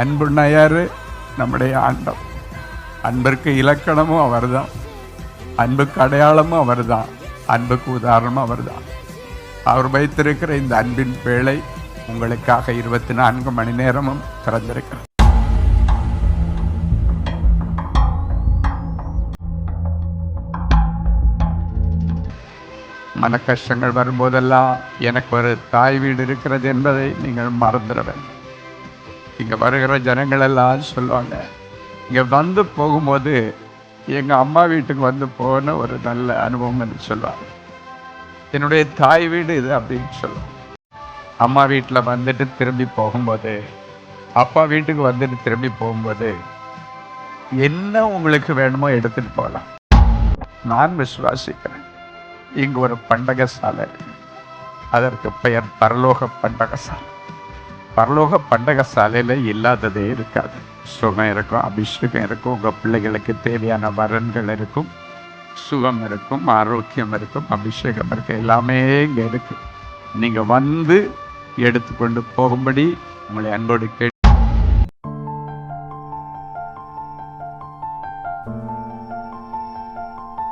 அன்புன்னா யாரு? நம்முடைய ஆண்டவர். அன்பிற்கு இலக்கணமும் அவர்தான், அன்புக்கு அடையாளமும் அவர்தான், அன்புக்கு உதாரணமும் அவர்தான். அவர் வைத்திருக்கிற இந்த அன்பின் வேளை உங்களுக்காக 24 மணி நேரமும் திறந்திருக்கிறது. மன கஷ்டங்கள் வரும்போதெல்லாம் எனக்கு ஒரு தாய் வீடு இருக்கிறது என்பதை நீங்கள் மறந்துட வேண்டும். இங்கே வருகிற ஜனங்கள் எல்லாம் சொல்லுவாங்க, இங்கே வந்து போகும்போது எங்கள் அம்மா வீட்டுக்கு வந்து போன ஒரு நல்ல அனுபவம் என்று சொல்லுவாங்க. என்னுடைய தாய் வீடு இது அப்படின்னு சொல்லுவாங்க. அம்மா வீட்டில் வந்துட்டு திரும்பி போகும்போது, அப்பா வீட்டுக்கு வந்துட்டு திரும்பி போகும்போது என்ன உங்களுக்கு வேணுமோ எடுத்துட்டு போகலாம். நான் விசுவாசிக்கிறேன், இங்கு ஒரு பண்டக சாலை இருக்கு. அதற்கு பெயர் பரலோக பண்டக சாலை. பரலோக பண்டக சாலையில் இல்லாததே இருக்காது. சுகம் இருக்கும், அபிஷேகம் இருக்கும், உங்கள் பிள்ளைகளுக்கு தேவையான வரன்கள் இருக்கும், சுகம் இருக்கும், ஆரோக்கியம் இருக்கும், அபிஷேகம் இருக்கும், எல்லாமே இங்கே இருக்கு. நீங்கள் வந்து எடுத்துக்கொண்டு போகும்படி உங்களை அன்போடு